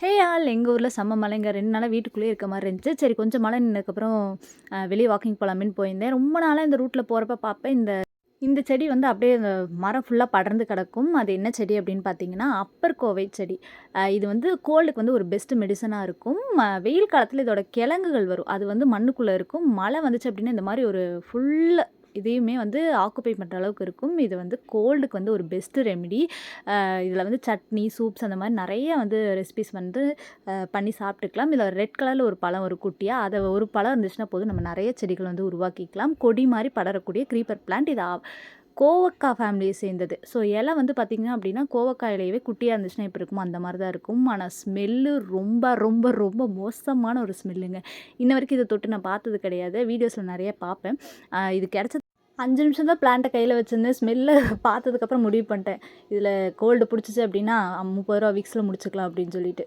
Hey all எங்கள் ஊரில் செம்ம மழைங்க 2 நாளாக வீட்டுக்குள்ளேயே இருக்க மாதிரி இருந்துச்சு. சரி கொஞ்சம் மழை நின்னதுக்கப்புறம் வெளியே வாக்கிங் போகலாமேன்னு போயிருந்தேன். ரொம்ப நாளாக இந்த ரூட்டில் போகிறப்ப பார்ப்பேன். இந்த இந்த செடி வந்து அப்படியே இந்த மரம் ஃபுல்லாக படர்ந்து கிடக்கும். அது என்ன செடி அப்படின்னு பார்த்தீங்கன்னா, அப்பர் கோவை செடி. இது வந்து கோல்டுக்கு வந்து ஒரு பெஸ்ட் மெடிசனாக இருக்கும். வெயில் காலத்தில் இதோட கிழங்குகள் வரும். அது வந்து மண்ணுக்குள்ளே இருக்கும். மழை வந்துச்சு அப்படின்னா இந்த மாதிரி ஒரு ஃபுல் இதையுமே வந்து ஆக்குபை பண்ணுற அளவுக்கு இருக்கும். இது வந்து கோல்டுக்கு வந்து ஒரு பெஸ்ட் ரெமிடி. இதில் வந்து சட்னி, சூப்ஸ் அந்த மாதிரி நிறைய வந்து ரெசிபீஸ் வந்து பண்ணி சாப்பிட்டுக்கலாம். இதில் ரெட் கலரில் ஒரு பழம் ஒரு குட்டியா, அதை ஒரு பழம் இருந்துச்சுன்னா போதும் நம்ம நிறைய செடிகள் வந்து உருவாக்கிக்கலாம். கொடி மாதிரி படரக்கூடிய க்ரீப்பர் பிளான்ட் இது கோவக்காய் ஃபேமிலியை சேர்ந்தது. ஸோ இலை வந்து பார்த்திங்க அப்படின்னா கோவக்காய் இலையவே குட்டியாக இருந்துச்சுன்னா எப்படி இருக்குமோ அந்த மாதிரி தான் இருக்கும். ஆனால் ஸ்மெல்லு ரொம்ப ரொம்ப ரொம்ப மோசமான ஒரு ஸ்மெல்லுங்க. இன்ன வரைக்கும் இதை தொட்டு நான் பார்த்தது கிடையாது. வீடியோஸில் நிறைய பார்ப்பேன். இது கிடச்ச 5 நிமிஷம் தான் பிளான்ட்டை கையில் வச்சிருந்தேன். ஸ்மெல்ல பார்த்ததுக்கப்புறம் முடிவு பண்ணிட்டேன். இதில் கோல்டு பிடிச்சிச்சு அப்படின்னா ரூ. 30 வீக்ஸில் முடிச்சுக்கலாம் அப்படின்னு சொல்லிட்டு.